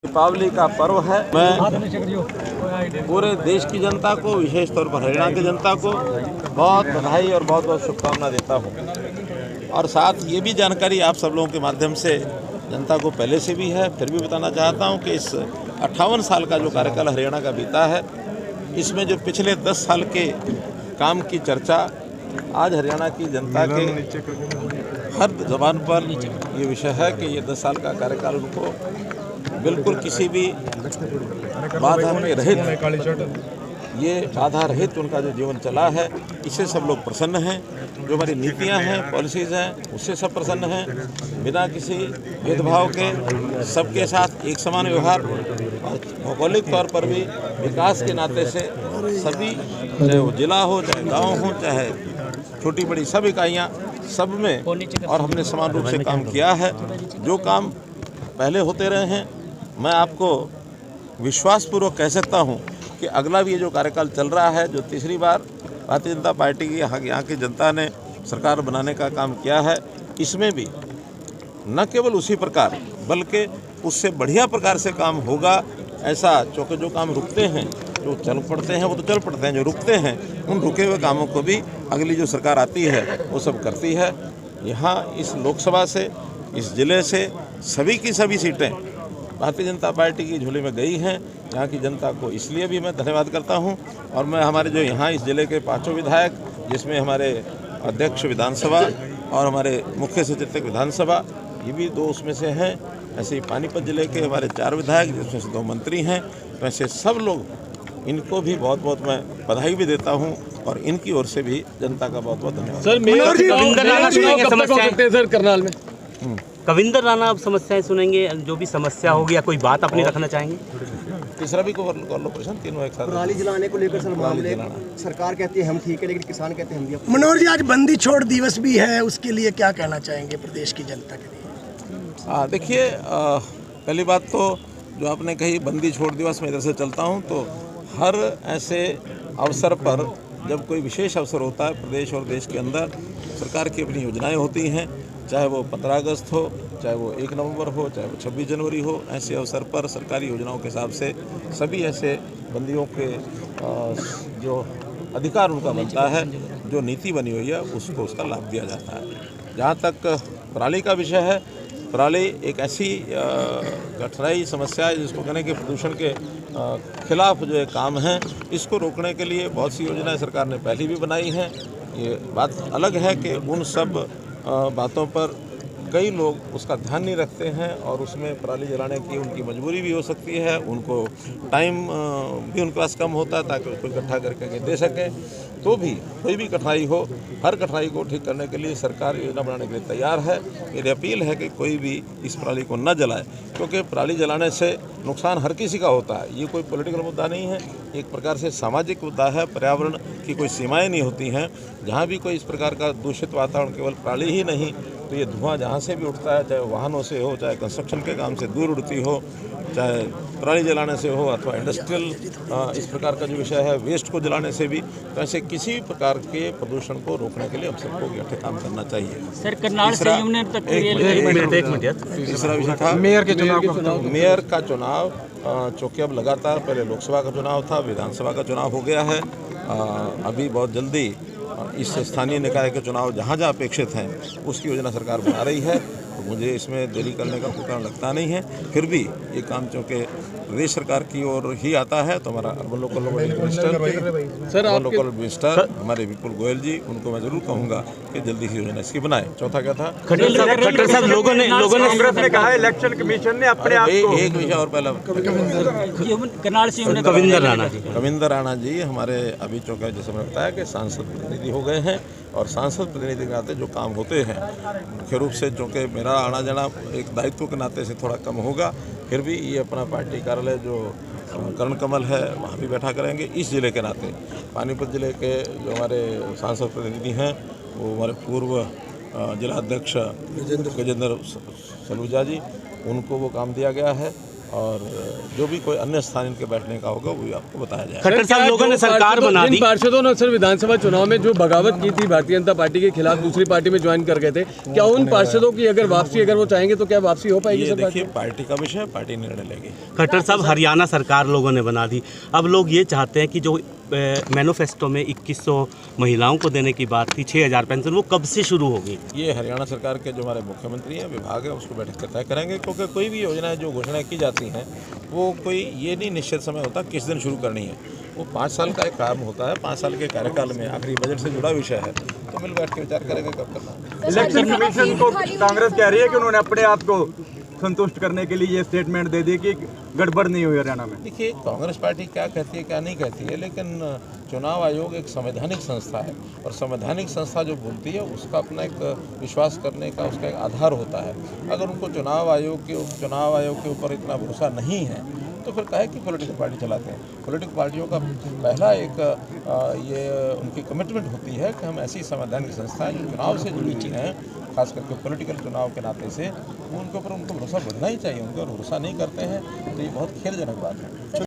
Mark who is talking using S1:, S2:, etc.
S1: दीपावली का पर्व है। मैं पूरे देश की जनता को, विशेष तौर पर हरियाणा की जनता को बहुत बधाई और बहुत बहुत शुभकामना देता हूं। और साथ ये भी जानकारी आप सब लोगों के माध्यम से जनता को पहले से भी है, फिर भी बताना चाहता हूं कि इस 58 साल का जो कार्यकाल हरियाणा का बीता है, इसमें जो पिछले 10 साल के काम की चर्चा आज हरियाणा की जनता के हर ज़बान पर ये विषय है कि ये 10 साल का कार्यकाल उनको बिल्कुल किसी भी बाधा के रहित, ये बाधा रहित उनका जो जीवन चला है, इससे सब लोग प्रसन्न हैं। जो हमारी नीतियां हैं, पॉलिसीज़ हैं, उससे सब प्रसन्न हैं। बिना किसी भेदभाव के सबके साथ एक समान व्यवहार और भौगोलिक तौर पर भी विकास के नाते से सभी, चाहे वो जिला हो, चाहे गाँव हो, चाहे छोटी बड़ी सब इकाइयाँ, सब में और हमने समान रूप से काम किया है। जो काम पहले होते रहे हैं, मैं आपको विश्वासपूर्वक कह सकता हूं कि अगला भी ये जो कार्यकाल चल रहा है, जो तीसरी बार भारतीय जनता पार्टी की यहाँ की जनता ने सरकार बनाने का काम किया है, इसमें भी न केवल उसी प्रकार बल्कि उससे बढ़िया प्रकार से काम होगा। ऐसा चूँकि जो काम रुकते हैं, जो चल पड़ते हैं वो तो चल पड़ते हैं, जो रुकते हैं उन रुके हुए कामों को भी अगली जो सरकार आती है वो सब करती है। यहाँ इस लोकसभा से, इस ज़िले से सभी की सभी सीटें भारतीय जनता पार्टी की झोली में गई हैं। यहाँ की जनता को इसलिए भी मैं धन्यवाद करता हूँ। और मैं हमारे जो यहाँ इस ज़िले के 5 विधायक, जिसमें हमारे अध्यक्ष विधानसभा और हमारे मुख्य सचेतक विधानसभा, ये भी 2 उसमें से हैं। ऐसे ही पानीपत ज़िले के हमारे 4 विधायक, जिसमें से 2 मंत्री हैं। तो ऐसे सब लोग, इनको भी बहुत बहुत मैं बधाई भी देता हूँ और इनकी ओर से भी जनता का बहुत बहुत धन्यवाद।
S2: सर, सर करनाल में
S3: कविंदर राणा अब समस्याएं सुनेंगे, जो भी समस्या होगी या कोई बात अपनी रखना चाहेंगे?
S1: तीसरा भी कर लो प्रश्न, तीनों एक साथ।
S4: पराली जलाने को लेकर सर मामले, सरकार कहती है हम ठीक है, लेकिन किसान कहते हैं हम भी।
S5: मनोहर जी, आज बंदी छोड़ दिवस भी है, उसके लिए क्या कहना चाहेंगे प्रदेश की जनता के लिए?
S1: देखिए, पहली बात तो जो आपने कही बंदी छोड़ दिवस, में इधर से चलता हूँ तो हर ऐसे अवसर पर जब कोई विशेष अवसर होता है प्रदेश और देश के अंदर, सरकार की अपनी योजनाएं होती हैं, चाहे वो 15 अगस्त हो, चाहे वो 1 नवंबर हो, चाहे वो 26 जनवरी हो। ऐसे अवसर पर सरकारी योजनाओं के हिसाब से सभी ऐसे बंदियों के जो अधिकार उनका बनता है, जो नीति बनी हुई है, उसको उसका लाभ दिया जाता है। जहाँ तक पराली का विषय है, पराली एक ऐसी कठिनाई समस्या है जिसको कहने के प्रदूषण के खिलाफ जो काम है, इसको रोकने के लिए बहुत सी योजनाएं सरकार ने पहले भी बनाई हैं। ये बात अलग है कि उन सब बातों पर कई लोग उसका ध्यान नहीं रखते हैं और उसमें पराली जलाने की उनकी मजबूरी भी हो सकती है, उनको टाइम भी उनके पास कम होता है ताकि उसको इकट्ठा करके दे सकें। तो भी कोई भी कठिनाई हो, हर कठिनाई को ठीक करने के लिए सरकार योजना बनाने के लिए तैयार है। मेरी अपील है कि कोई भी इस पराली को न जलाए, क्योंकि पराली जलाने से नुकसान हर किसी का होता है। ये कोई पॉलिटिकल मुद्दा नहीं है, एक प्रकार से सामाजिक मुद्दा है। पर्यावरण की कोई सीमाएं नहीं होती हैं। जहाँ भी कोई इस प्रकार का दूषित वातावरण, केवल पराली ही नहीं तो ये धुआं जहाँ से भी उठता है, चाहे वाहनों से हो, चाहे कंस्ट्रक्शन के काम से दूर उड़ती हो, चाहे पराली जलाने से हो, अथवा इंडस्ट्रियल इस प्रकार का जो विषय है वेस्ट को जलाने से भी, तो ऐसे किसी भी प्रकार के प्रदूषण को रोकने के लिए हम सबको इकट्ठे काम करना चाहिए।
S3: सर, करनाल से
S1: तीसरा विषय था मेयर के चुनाव। मेयर का चुनाव चूँकि अब लगातार, पहले लोकसभा का चुनाव था, विधानसभा का चुनाव हो गया है, अभी बहुत जल्दी इस स्थानीय निकाय के चुनाव जहाँ जहाँ अपेक्षित हैं उसकी योजना सरकार बना रही है। तो मुझे इसमें देरी करने का कोई कारण लगता नहीं है। फिर भी ये काम चूँकि प्रदेश सरकार की ओर ही आता है, तो हमारा अर्बन लोकल मिनिस्टर हमारे विपुल गोयल जी, उनको मैं जरूर कहूँगा कि जल्दी ही योजना इसकी बनाए। चौथा क्या था?
S3: खट्टर साहब, लोगों ने
S2: कांग्रेस ने कहा इलेक्शन कमीशन ने अपने आप को
S1: एक विषय और पहला
S3: करनाल से
S1: कविंदर राणा जी हमारे अभी चौके जैसे मैंने बताया कि सांसद प्रतिनिधि हो गए हैं और सांसद प्रतिनिधि के नाते जो काम होते हैं, मुख्य रूप से चूँकि मेरा आना जाना एक दायित्व के नाते से थोड़ा कम होगा, फिर भी ये अपना पार्टी कार्यालय जो कर्ण कमल है वहाँ भी बैठा करेंगे। इस ज़िले के नाते पानीपत ज़िले के जो हमारे सांसद प्रतिनिधि हैं वो हमारे पूर्व जिला अध्यक्ष गजेंद्र सलूजा जी, उनको वो काम दिया गया है। और जो भी कोई अन्य स्थान इनके बैठने का होगा वो भी आपको बताया जाएगा।
S3: खट्टर साहब, लोगों ने सरकार बना दी।
S6: पार्षदों ने अक्सर विधानसभा चुनाव में जो बगावत की थी, भारतीय जनता पार्टी के खिलाफ दूसरी पार्टी में ज्वाइन कर गए थे, क्या उन पार्षदों की अगर वापसी अगर वो चाहेंगे तो क्या वापसी हो पाएगी?
S1: ये देखिए पार्टी का विषय, पार्टी निर्णय लेगी।
S3: खट्टर साहब, हरियाणा सरकार लोगों ने बना दी। अब लोग ये चाहते हैं कि जो मैनिफेस्टो में 2100 महिलाओं को देने की बात थी, 6000 पेंशन, वो कब से शुरू होगी?
S1: ये हरियाणा सरकार के जो हमारे मुख्यमंत्री हैं, विभाग है, उसको बैठक कर तय करेंगे, क्योंकि कोई भी योजना जो घोषणा की जाती हैं वो कोई ये नहीं निश्चित समय होता किस दिन शुरू करनी है। वो 5 साल का एक काम होता है, 5 साल के कार्यकाल में आखिरी बजट से जुड़ा विषय है, तो मिल बैठ के विचार करेंगे कब करना।
S2: इलेक्शन कमीशन को कांग्रेस कह रही है कि उन्होंने अपने आप को संतुष्ट करने के लिए ये स्टेटमेंट दे दी कि गड़बड़ नहीं हुई हरियाणा में।
S1: देखिए कांग्रेस पार्टी क्या कहती है क्या नहीं कहती है, लेकिन चुनाव आयोग एक संवैधानिक संस्था है और संवैधानिक संस्था जो बोलती है उसका अपना एक विश्वास करने का उसका एक आधार होता है। अगर उनको चुनाव आयोग के ऊपर इतना भरोसा नहीं है तो फिर काहे कि पॉलिटिकल पार्टी चलाते हैं। पॉलिटिकल पार्टियों का पहला एक ये उनकी कमिटमेंट होती है कि हम ऐसी संवैधानिक संस्थाएं जो चुनाव से जुड़ी हुई हैं, खास करके पॉलिटिकल चुनाव के नाते से, वो उनके ऊपर उनको भरोसा बढ़ना ही चाहिए। उनका भरोसा नहीं करते हैं तो ये बहुत खेदजनक बात है।